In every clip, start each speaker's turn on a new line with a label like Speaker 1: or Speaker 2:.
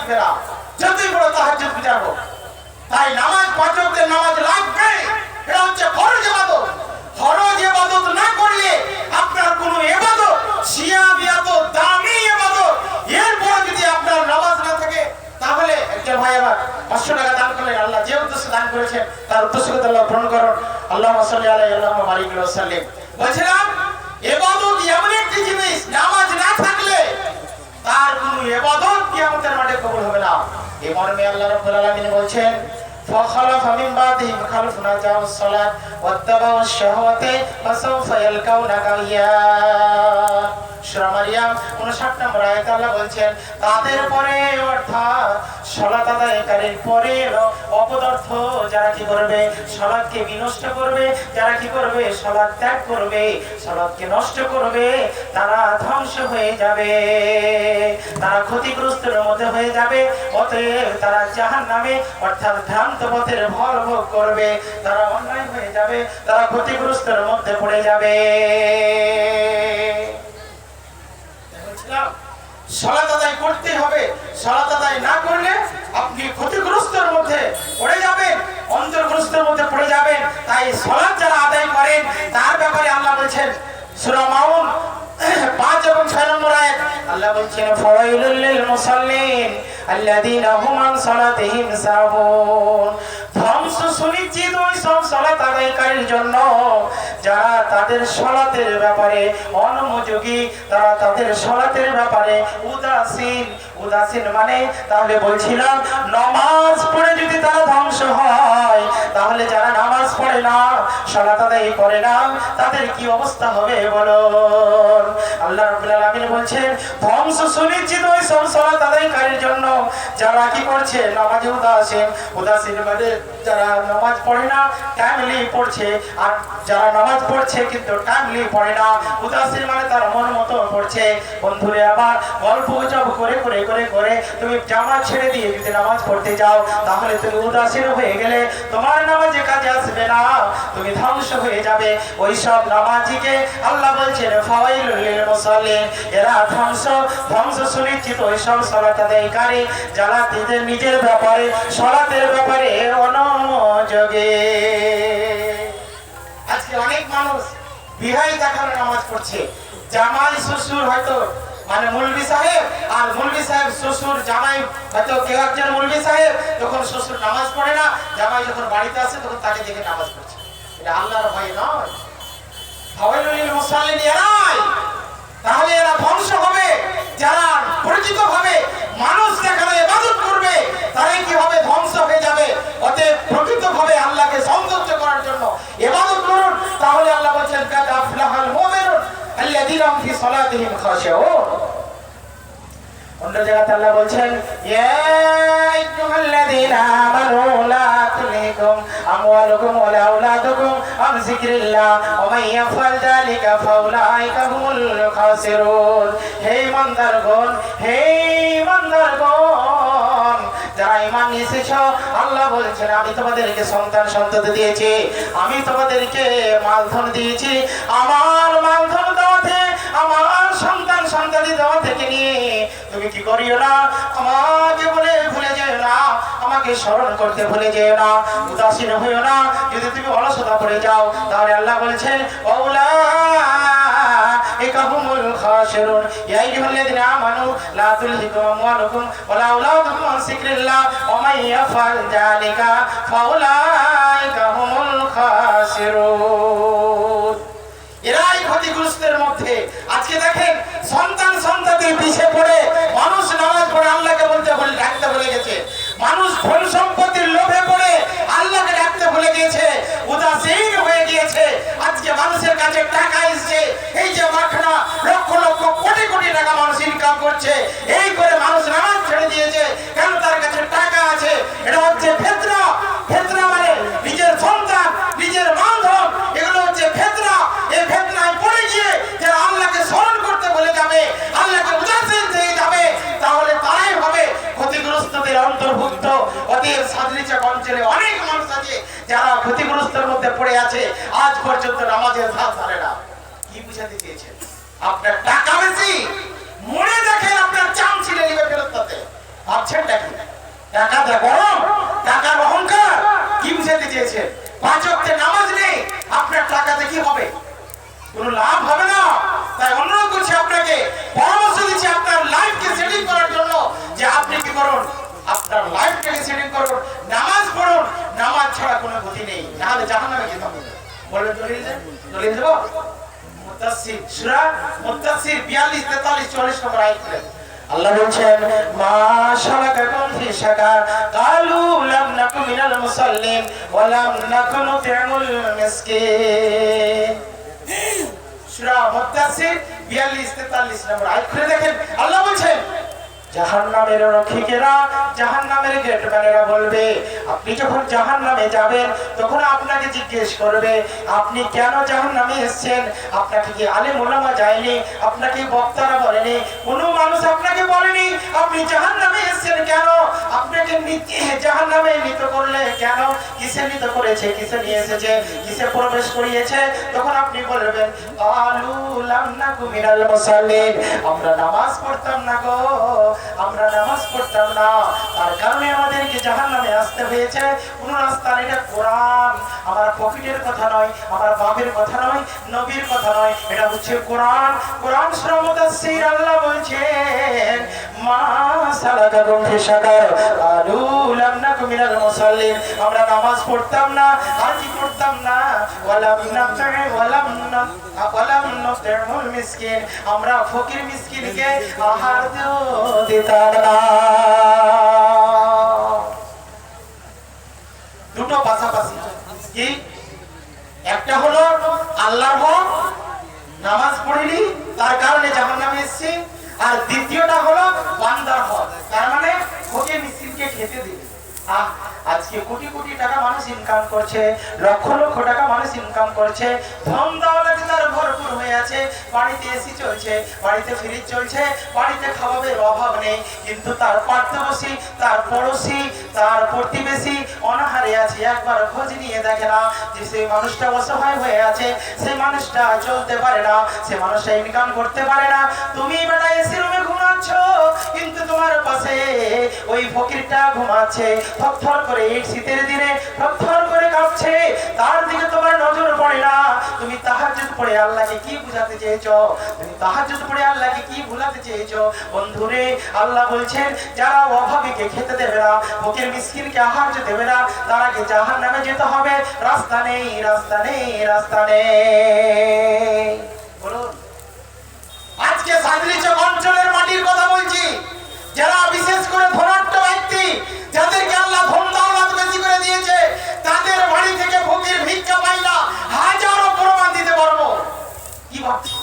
Speaker 1: টিকবে না, যতই বড় তাহাজ্জুদ গুজার হোক। তাই নামাজ, পাঁচ ওয়াক্তের নামাজ লাগবে। এটা হচ্ছে ফরজ ইবাদত। ফরজ ইবাদত না করলে আপনার কোনো ইবাদত, সিয়াম ইবাদত, দামি ইবাদত, এরপর যদি আপনার নামাজ না থাকে, তাহলে একজন ভাই আবার 500 টাকা দান করলেন, আল্লাহ যে উদ্দেশ্যে দান করেছেন তার উদ্দেশ্যকে আল্লাহ পূরণ করুন। আল্লাহুম্মা সাল্লি আলাইহি আল্লাহুম্মা বারিক ওয়া সাল্লিম। বলছিলাম ইবাদত এমন একটি জিনিস, নামাজ না থাকলে তার কোনো ইবাদত কিয়ামতের মাঠে কবুল হবে না। এই মর্মে আল্লাহ রাব্বুল আলামিন বলছেন, فخلف من بعدهم خلف أضاعوا الصلاة واتبعوا الشهوات فسوف يلقون غيا। সূরা মারিয়াম 59 নম্বর আয়াতে আল্লাহ বলছেন, তাদের পরে অর্থাৎ সালাত আদায়কারীর পরে অপদার্থ যারা কি করবে, সালাতকে বিনষ্ট করবে, যারা কি করবে, সালাত ত্যাগ করবে, সালাতকে নষ্ট করবে, তারা ধ্বংস হয়ে যাবে, তারা ক্ষতিগ্রস্তের মধ্যে হয়ে যাবে। অতএব তারা জাহান্নামে অর্থাৎ ভ্রান্ত পথের ফল ভোগ করবে, তারা অন্যায় হয়ে যাবে, তারা ক্ষতিগ্রস্তের মধ্যে পড়ে যাবে। সালাত আদায় করতে হবে, সালাত আদায় না করলে আপনি ক্ষতিগ্রস্তের মধ্যে পড়ে যাবেন, অন্তর্গ্রস্তের মধ্যে পড়ে যাবেন। তাই সালাত যারা আদায় করেন তার ব্যাপারে আল্লাহ বলছেন, সূরা মাউন 5 এবং 6 নম্বর আয়াত আল্লাহ বলছেন, ফাওয়াইলুল লিল মুসাল্লিন আল্লাযীনা হুম আন সালাতিহিম সাহুন। ধ্বংস সুনিশ্চিত ওই সব সালাত আদায়কারীর জন্য যারা তাদের সালাতের ব্যাপারে অনমনোযোগী, তারা তাদের সালাতের ব্যাপারে উদাসীন। উদাসীন মানে তাহলে বলছিলাম নামাজ পড়ে যদি তারা ধ্বংস হয়, তাহলে যারা নামাজ পড়ে না, সালাত আদায় করে না, তাদের কি অবস্থা হবে বলুন। আল্লাহ রাব্বুল আলামিন বলছেন, ধ্বংস সুনিশ্চিত ওই সব সালাত আদায়কারীর জন্য যারা কি করছে, নামাজে উদাসীন। উদাসীন মানে যারা নামাজ পড়ে না, টাইমলি পড়ছে, আর যারা নামাজ পড়ছে কিন্তু টাইমলি পড়ে না। উদাসীন মানে তার মন মতো পড়ছে। বন্ধুরে আবার গল্প গুজব করে করে করে করে তুমি জামাত ছেড়ে দিয়ে যদি নামাজ পড়তে যাও, তাহলে তুমি উদাসীন হয়ে গেলে তোমার নামাজে কাজে আসবে না, তুমি ধ্বংস হয়ে যাবে। ওই সব নামাজিকে আল্লাহ বলছেন ফাওয়াইলুল লিল মুসাল্লিন, এরা ধ্বংস, ধ্বংস সুনিশ্চিত ওই সব সালাত আদায়কারী যারা নিজের ব্যাপারে, সালাতের ব্যাপারে অনমনোযোগী। আজকে অনেক মানুষ বিহাই দেখানো নামাজ পড়ছে। জামাই শ্বশুর হয়তো মানে মুলবি সাহেব, আর মুলবি সাহেব শ্বশুর জামাই হয়তো কেউ একজন মুলবি সাহেব, তখন শ্বশুর নামাজ পড়ে না, জামাই যখন বাড়িতে আসে তখন তাকে দেখে নামাজ পড়ছে। এটা আল্লাহর ভয় নয়। ফাওয়াইলুল লিল মুসাল্লিন এরাই, তাহলে এরা ধ্বংস হবে। যারা পরিচিত ভাবে মানুষ দেখানো ইবাদত করবে, তারাই কি হবে, ধ্বংস হয়ে যাবে। অতএব প্রকৃত ভাবে আল্লাহকে সন্তুষ্ট করার জন্য ইবাদত করুন, তাহলে আল্লাহ বলেন কাদ আফলাহাল মুমিনুন আল্লাযীনা হুম ফি সালাতিহিম খাশিউন। অন্য জায়গাতে আল্লাহ বলছেন, ইয়া আইয়ুহাল্লাযীনা আমানু লা তুলহিকুম আমওয়ালুকুম ওয়া লা আওলাদুকুম আন যিকরিল্লাহ ওয়া মান ইয়াফআল যালিকা ফাউলাইকা হুমুল খাসিরুন। হে ইমানদারগণ, হে ইমানদারগণ, যারা ঈমান এনেছো, আল্লাহ বলছেন আমি তোমাদেরকে সন্তান সন্ততি দিয়েছি, আমি তোমাদেরকে মালধন দিয়েছি। আমার মালধন দেওয়াতে, আমার সন্তান সন্ততি দেওয়া থেকে নিয়ে তুমি কি করিও না, আমাকে বলে ভুলে যেও না, আমাকে স্মরণ করতে ভুলে যেও না, উদাসীন হইও না। যদি তুমি অলসতা করে যাও, তাহলে আল্লাহ বলছেন উলাইকা হুমুল খাসিরুন। ইয়া আইয়ুহাল্লাযীনা আমানু লা তুলহিকুম আমওয়ালুকুম ওয়া লা আওলাদুকুম আন যিকরিল্লাহ ওয়া মান ইয়াফআল যালিকা ফাউলাইকা হুমুল খাসিরুন। এরাই ক্ষতিগ্রস্তের মধ্যে। আজকে দেখেন সন্তান সন্ততির পিছে পড়ে মানুষ নামাজ পড়ে আল্লাহকে ডাকতে ভুলে গেছে। মানুষ ধন সম্পত্তির লোভে পড়ে আল্লাহকে ডাকতে ভুলে গিয়েছে, উদাসীন হয়ে গিয়েছে। আজকে মানুষের কাছে টাকা এসছে, এই যে মাখনা লক্ষ লক্ষ কোটি কোটি টাকা মানুষ ইনকাম করছে, এই করে মানুষ নামাজ ছেড়ে দিয়েছে। কেন? তার কাছে টাকা আছে। এটা হচ্ছে ফিতরা। ফিতরা মানে নিজের সন্তান, নিজের মানধন, এগুলো হচ্ছে ফিতরা। এই ফিতরায় পড়ে গিয়ে যারা আল্লাহকে স্মরণ করতে ভুলে যাবে, আল্লাহকে উদাসীন হয়ে যাবে, তাহলে তারাই হবে ক্ষতিগ্রস্তদের অন্তর্ভুক্ত। ওদের সাদরিচক অঞ্চলে অনেক মানুষ আছে যারা ক্ষতিগ্রস্তের মধ্যে পড়ে আছে, আজ পর্যন্ত নামাজের ধার ধারে না। কি বুঝাতে চেয়েছেন? আপনার টাকা বেশি, মনে দেখেন আপনার চাম ছিলে নিবে ফেরত দিতে, ভাবছেন যা গরম, টাকার অহংকার, কি বুঝাতে চেয়েছেন? 5 ওয়াক্তের নামাজ নেই, আপনার টাকাতে কি হবে? কোনো লাভ হবে না। তাই অনুরোধ করছি আপনাকে, পরামর্শ দিচ্ছি আপনার লাইফকে সেটিং করার জন্য, যে আপনি কি করুন, আপনার লাইফটাকে সেটিং করুন, নামাজ পড়ুন। নামাজ ছাড়া কোনো গতি নেই, নাহলে জাহান্নামে যেতে হবে। বলবেন দলিল দেব? মুত্তাসির সূরা মুত্তাসির 42 43 40 নম্বর আয়াত। আল্লাহ বলছেন, মা শারাকাকুম ফি সাকার ক্বালু লাম নাকু মিনাল মুসাল্লিন ওয়া লাম নাকু নুতিমুল মিসকিন। সূরা মুত্তাসির 42 43 নম্বর আয়াত খুলে দেখেন। আল্লাহ বলছেন, জাহান্নামের রক্ষীকেরা, জাহান্নামের গেটম্যানেরা বলবে, আপনি যখন জাহান্নামে যাবেন তখন আপনাকে জিজ্ঞেস করবে, আপনি কেন জাহান্নামে এসেছেন? আপনাকে কি আলেম ওলামা যায়নি? আপনাকে বক্তারা বলেনি? কোনো মানুষ আপনাকে বলেনি আপনি জাহান্নামে এসেছেন কেন? আপনাকে জাহান্নামে নিত করলে কেন? কিসে নিত করেছে? কিসে নিয়ে এসেছে? কিসে প্রবেশ করিয়েছে? তখন আপনি বলবেন, ক্বালু লাম নাকু মিনাল মুসাল্লিন, আমরা নামাজ পড়তাম না গো, আমরা নামাজ পড়তাম না, তার কারণে আমাদেরকে জাহান্নামে আসতে হয়েছে। কোন রাস্তা নেই। এটা কোরআন, আমার পকেটের কথা নয়, আমার বাপের কথা নয়, নবীর কথা নয়, এটা হচ্ছে কোরআন। কোরআন সূরা মুদাসসির আল্লাহ বলছেন, মা সালাকাকুম ফি সাকার ক্বালু লাম নাকু মিনাল মুসাল্লিন, আমরা নামাজ পড়তাম না, আর কি করতাম না, ওয়ালাম নুতিমুল মিসকিন, আমরা ফকির মিসকিনকে আহার দিতাম না। দুটো পাশাপাশি, কি? একটা হলো আল্লাহর হক, নামাজ পড়িনি তার কারণে জাহান্নামে এসেছি, আর দ্বিতীয়টা হলো বান্দার হক, তার মানে ফকির মিসকিনকে খেতে দিবে। আজকে কোটি কোটি টাকা মানুষ ইনকাম করছে, লক্ষ লক্ষ টাকা মানুষ ইনকাম করছে, ধন দৌলতে তার ভরপুর হয়ে আছে, বাড়িতে এসি চলছে, বাড়িতে ফ্রিজ চলছে, বাড়িতে খাবারের অভাব নেই, কিন্তু তার পার্শ্ববর্তী, তার পড়োশি, তার প্রতিবেশী অনাহারে আছে, একবার খোঁজ নিয়ে দেখে না যে সেই মানুষটা অসহায় হয়ে আছে, সেই মানুষটা চলতে পারে না, সেই মানুষটা ইনকাম করতে পারে না। তুমি বেটা এসি রুমে ঘুমাচ্ছ, কিন্তু তোমার পাশে ওই ফকিরটা ঘুমাচ্ছে, থরথর করে, এই শীতের দিনে থরথর করে কাঁপছে, তার দিকে তোমার নজর পড়ে না। তুমি তাহাজ্জুদ পড়ে আল্লাহকে কি বুঝাতে চেয়েছো? তুমি তাহাজ্জুদ পড়ে আল্লাহকে কি ভুলাতে চেয়েছো? বন্ধুরে, আল্লাহ বলছেন, যারা অভাবীকে খেতে দেবে না, ফকির মিসকিনকে আহার দেবে না, তারাকে জাহান্নামে যেতে হবে। রাস্তা নেই, রাস্তা নেই, রাস্তা নেই। বলুন, আজকে সাদরিচক অঞ্চলের মাটির কথা বলছি, যারা বিশেষ করে ধনাঢ্য ব্যক্তি, যাদেরকে আল্লাহ ধন দৌলত বেশি করে দিয়েছে, তাদের বাড়ি থেকে ফকির ভিক্ষা পায় না, হাজারো প্রমাণ দিতে পারবো। কি ভাবছি?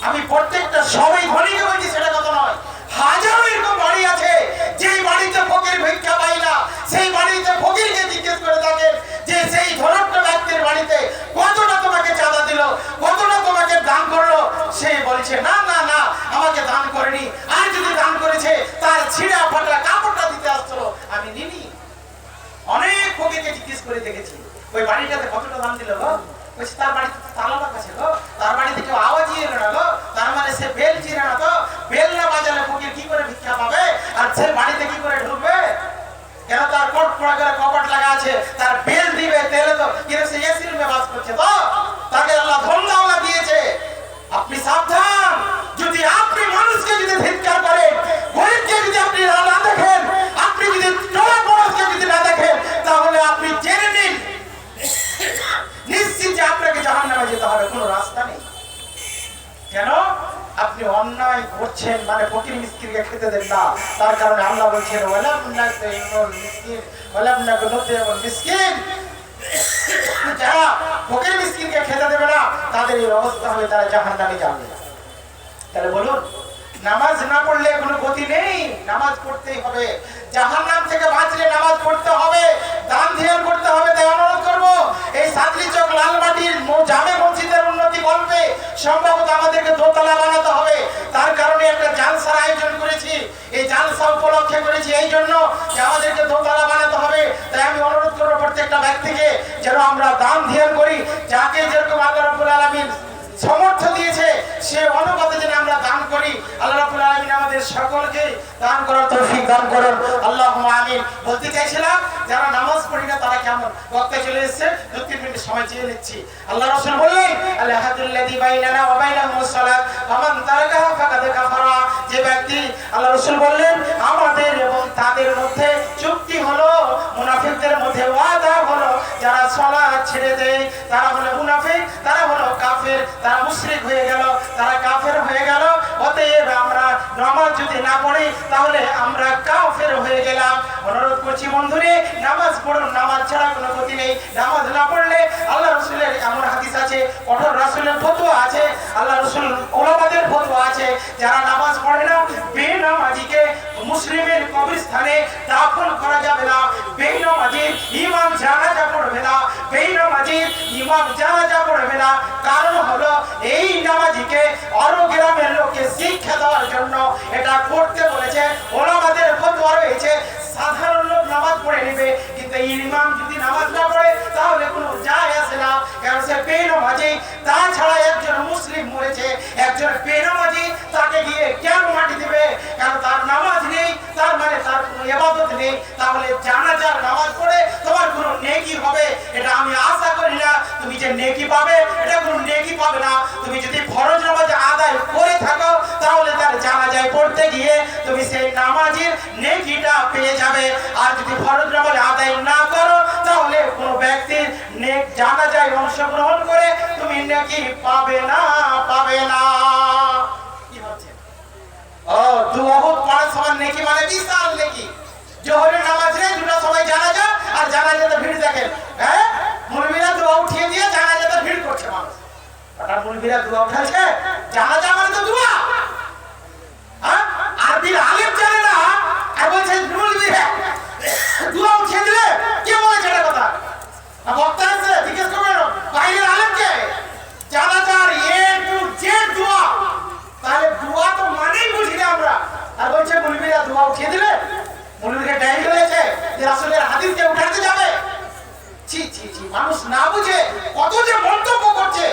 Speaker 1: আমি প্রত্যেকটা সবাই ধনীকে বলছি সেটা কথা নয়, হাজারো এরকম বাড়ি আছে যেই বাড়িতে ফকির ভিক্ষা পায় না, সেই বাড়িতে ফকিরকে জিজ্ঞেস করে থাকেন যে সেই ধনাঢ্য ব্যক্তির বাড়িতে কতটা তোমাকে চাঁদা দিল, কতটা তোমাকে দান করলো, সে বলছে না না না, আমাকে দান করেনি, আর যদি দান করেছে তার ছিঁড়া ফাটা কাপড়টা দিতে আসছিল, আমি নিনি। অনেক ফকিরকে জিজ্ঞেস করে দেখেছি, ওই বাড়িটাতে কতটা দাম দিল গো, বলছে তার বাড়িতে তালা লাগাছে গো, তার বাড়িতে কেউ আওয়াজই এলো না গো, তার মানে সে বেল চিনে না, তো বেল না বাজালে ফকির কি করে ভিক্ষা পাবে, আর সে বাড়িতে কি করে ঢুকবে? কেন তার কোট পোড়া করে কপাট লাগা আছে, তার বেল দিবে তেলে, তো কিন্তু সে এসি রুমে বাস করছে, তো তাকে আল্লাহ ধন দৌলত দিয়েছে। আপনি সাবধান, যদি আপনি মানুষকে যদি ধিক্কার করেন, গরিবকে যদি আপনি না দেখেন, আপনি যদি টোলা পড়োশকে যদি না দেখেন, তাহলে আপনি জেনে নিন নিশ্চিত যে আপনাকে জাহান্নামে যেতে হবে, কোনো রাস্তা নেই। কেন? আপনি অন্যায় করছেন, মানে ফকির মিসকিনকে খেতে দেন না, তার কারণে আল্লাহ বলছেন, ওয়ালাম নাকুল মিসকিন ওয়ালাম নাকুল মিসকিন, যারা ফকির মিসকিনকে খেতে দেবে না, তাদের এই অবস্থা হবে, তারা জাহান্নামে যাবে। তাহলে বলুন, নামাজ না পড়লে কোনো গতি নেই, নামাজ পড়তেই হবে। জাহান্নাম থেকে বাঁচলে নামাজ পড়তে হবে, দান ধ্যান করতে হবে। তাই অনুরোধ করবো, এই সাদরিচক লালমাটির জামে মসজিদের উন্নতি করবে, সম্ভবত আমাদেরকে দোতলা বানাতে হবে। তার কারণে একটা জালসার আয়োজন করেছি, এই জালসা উপলক্ষে করেছি এই জন্য যে আমাদেরকে দোতলা বানাতে হবে। তাই আমি অনুরোধ করবো প্রত্যেকটা ব্যক্তিকে যেন আমরা দান ধ্যান করি, যাকে যেরকম আল্লাহ রাব্বুল আলামিন সামর্থ্য দিয়েছে সে অনুপাতে যেন আমরা দান করি। আল্লাহ রাব্বুল আলামিন আমাদের সকলকে দান করার তৌফিক দান করুন আল্লাহুম্মা আমিন। বলতে চাইছিলাম যারা নামাজ পড়ি না তারা কেমন, বক্তা চলে এসেছে, 2-3 মিনিট সময় চেয়ে নিচ্ছি। আল্লাহ রাসূল বললেন আল হাদুল্লাযী বাইনানা ওয়া বাইনাহুমুস সালাত ফামান তারাকাহা ফাকাদ কাফারা। যে ব্যক্তি, আল্লাহ রাসূল বললেন আমাদের এবং তাদের মধ্যে চুক্তি হলো, মুনাফিকদের মধ্যে ওয়াদা হলো, যারা সালাত ছেড়ে দেয় তারা হলো মুনাফিক, তারা হলো কাফের, তারা মুশরিক হয়ে গেল, তারা কাফের হয়ে গেল। অতএব আমরা নামাজ যদি না পড়ি তাহলে আমরা কাফের হয়ে গেলাম। অনুরোধ করছি বন্ধুরে, নামাজ পড়ুন, নামাজ ছাড়া কোনো গতি নেই। নামাজ না পড়লে আল্লাহ রাসূলের এমন হাদিস আছে, কঠোর রাসূলের ফতোয়া আছে, আল্লাহ রাসূল ওলামাদের ফতোয়া আছে, যারা নামাজ পড়ে না বেনামাজিকে মুসলিমের কবরস্থানে দাফন করা যাবে না, বেনামাজি ইমাম জানাজা পড়বে না, বেনামাজি ইমাম জানাজা পড়বে না। কারণ হলো এই নামাজিকে আরো গ্রামের লোককে শিক্ষা দেওয়ার জন্য এটা করতে বলেছে। ওলামাদের ফতোয়া রয়েছে সাধারণ লোক নামাজ পড়ে নেবে, কিন্তু ইমাম যদি নামাজ না পড়ে তাহলে কোনো যায় আসে না, কারণ সে বেনামাজি। তাছাড়া একজন মুসলিম মরেছে, একজন বেনামাজি, তাকে গিয়ে কেন মাটি দিবে? কারণ তার নামাজ নেই, তার মানে তার কোনো ইবাদত নেই। তাহলে জানাজার নামাজ পড়ে তোমার কোনো নেকি হবে এটা আমি আশা করি না। তুমি যে নেকি পাবে এটা কোনো নেকি পাবে না। তুমি যদি ফরজ নামাজ আদায় করে থাকো তাহলে তার জানাজায় পড়তে গিয়ে তুমি সেই নামাজের নেকিটা পেয়ে যাবে। আর যদি ফরজ নামাজ আদায় না করো তাহলে কোনো ব্যক্তির নেক জানাজায় অংশগ্রহণ করে তুমি নেকি পাবে না, পাবে না। কি ভাবছেন? ও দুওয়াহুদ পড়ার সময় নেকি মানে বিশাল নেকি। জোহরের নামাজ রে দুটো সময় জানাজা, আর জানাজাতে ভিড় দেখেন, হ্যাঁ মুলবিরা দোয়া উঠিয়ে দিয়ে জানাজাতে ভিড় করছে মানুষ। ওটা মুলবিরা দোয়া উঠাচ্ছে, জানাজা মানে তো দোয়া। হ্যাঁ আরবির আলেম জানে না আর বলছে মুলবিরা দোয়া উঠিয়ে দিলে কে বলেছে এটা কথা? বক্তা আছে জিজ্ঞেস করবেন বাইরের আলেমকে, জানাজার এ টু জেড দোয়া। তাহলে দোয়া তো মানেই বুঝি না আমরা, আর বলছে মুলবিরা দোয়া উঠিয়ে দিলে। মুলবিরা ডাইরি রয়েছে যে রাসূলের হাদিসকে উঠাতে যাবে। ছি ছি ছি, মানুষ না বুঝে কত যে মন্তব্য করছে।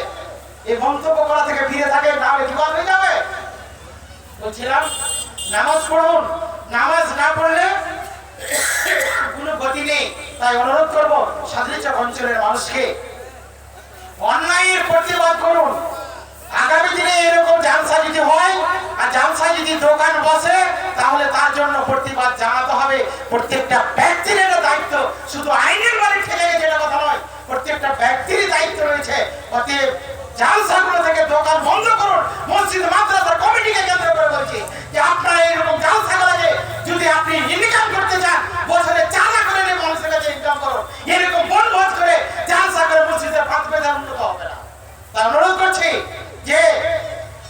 Speaker 1: এই মন্তব্য করা থেকে ফিরে থাকে না হলে কি হয়ে যাবে? বলছিলাম নামাজ পড়ুন, নামাজ না পড়লে কোনো গতি নেই। তাই অনুরোধ করব সাদরিচক অঞ্চলের মানুষকে অন্যায়ের প্রতিবাদ করুন। আগামী দিনে এরকম জালসা যদি হয় আর জালসা যদি দোকান বসে তাহলে তার জন্য প্রতিবাদ জানাতে হবে। প্রত্যেকটা ব্যক্তির এটা দায়িত্ব, শুধু আইনের বাড়ি ঠেলে গেছে এটা কথা নয়, প্রত্যেকটা ব্যক্তিরই দায়িত্ব রয়েছে। অতএব জালসাগুলো থেকে দোকান বন্ধ করুন। মসজিদ মাদ্রাসার কমিটিকে কেন্দ্র করে বলছি যে আপনারা এরকম জালসাগুলোকে যদি আপনি ইনকাম করতে চান, বছরে 4 লাখ করে মানুষের কাছে ইনকাম করুন। এরকম বনভোজ করে জালসা করে মসজিদের পাঁচ পেজার উন্নত হবে না। তাই অনুরোধ করছি যে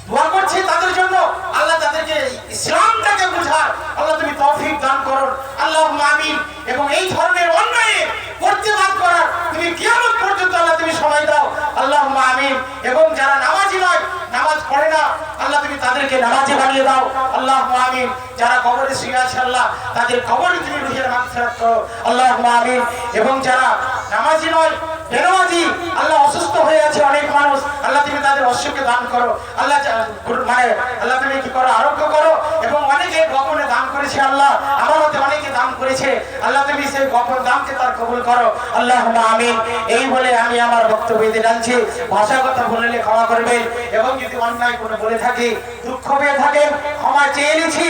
Speaker 1: দোয়া করছি তাদের জন্য, আল্লাহ তাদেরকে ইসলামটাকে বুঝার আল্লাহ তুমি তৌফিক দান করুন আল্লাহুম্মা আমিন। এবং এই ধরনের অন্যায়ের প্রতিবাদ করার তুমি কিয়ামত পর্যন্ত আল্লাহ তুমি সময় দাও আল্লাহুম্মা আমিন। এবং যারা নামাজি নয়, নামাজ পড়ে না, আল্লাহ তুমি তাদেরকে নামাজি বানিয়ে দাও আল্লাহুম্মা আমিন। যারা কবরে শুয়ে আছে আল্লাহ তাদের কবরে তুমি রুহের মাগফিরাত করো আল্লাহুম্মা আমিন। এবং যারা নামাজি নয়, বেনামাজি, আল্লাহ অসুস্থ হয়ে আছে অনেক মানুষ, আল্লাহ তুমি তাদের অসুখকে দান করো আল্লাহ, মানে আল্লাহ তুমি কি করো আরোগ্য করো। এবং অনেকে গোপনে দান করেছে আল্লাহ, আমার মতে অনেকে দান করেছে, আল্লাহ তুমি সেই গোপন দানকে তার কবুল করো আল্লাহুম্মা আমিন। এই বলে আমি আমার বক্তব্য দিতে জানছি। ভাষাগত বললে ক্ষমা করবেন, এবং যদি অন্যায় কোনো বলে থাকি, দুঃখ পেয়ে থাকেন ক্ষমা চেয়ে নিচ্ছি।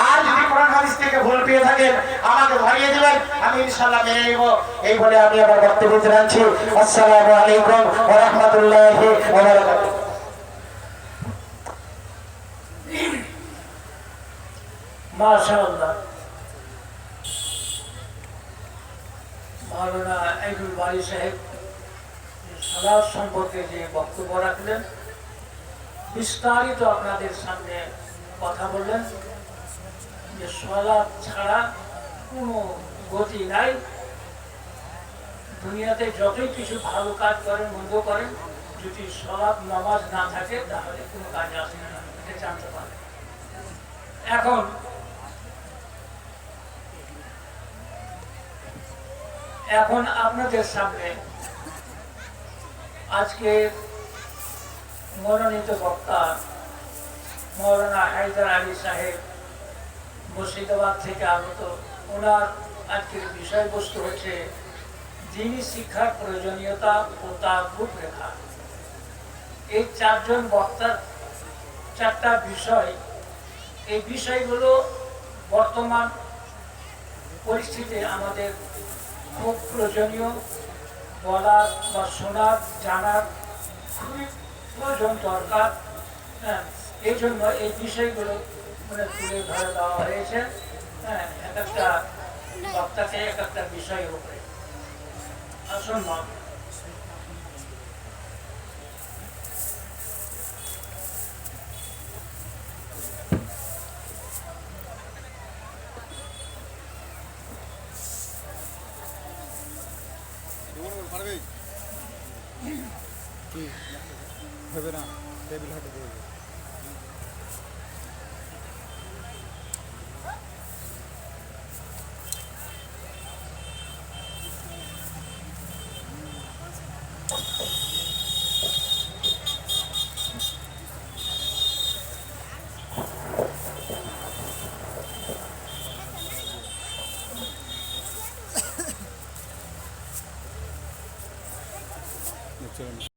Speaker 1: আর যদি কোরআন হাদিস থেকে ভুল পেয়ে থাকেন আমাকে ধরিয়ে দিবেন, আমি ইনশাআল্লাহ মেনে নেব। এই বলে আমি আমার বক্তব্য দিতে জানছি। আসসালামু আলাইকুম ওয়া রাহমাতুল্লাহি ওয়া বারাকাতুহু।
Speaker 2: মাশাআল্লাহ, মাওলানা আইনুল বারী সাহেব সালাত সম্পর্কে যে বক্তব্য রাখলেন, বিস্তারিত আপনাদের সামনে কথা বললেন যে সালাত ছাড়া কোনো গতি নাই। দুনিয়াতে যতই কিছু ভালো কাজ করেন, মন্দ করেন, যদি সালাত নামাজ না থাকে তাহলে কোনো কাজ আসে না, এটা জানতে পারে। এখন আপনাদের সামনে আজকে মনোনীত বক্তা মাওলানা হায়দার আলী সাহেব মুর্শিদাবাদ থেকে আগত। ওনার আজকের বিষয়বস্তু হচ্ছে দিনী শিক্ষার প্রয়োজনীয়তা ও তার রূপরেখা। এই চারজন বক্তার চারটা বিষয়, এই বিষয়গুলো বর্তমান পরিস্থিতিতে আমাদের খুব প্রয়োজনীয়, বলার বা শোনার, জানার খুবই প্রয়োজন দরকার। হ্যাঁ, এই জন্য এই বিষয়গুলো মানে তুলে ধরে দেওয়া হয়েছে। হ্যাঁ, এক একটা বক্তাকে এক একটা বিষয়ের উপরে। আসুন মা।
Speaker 3: হবে না, টেবিল হাতে দেবে। চলুন।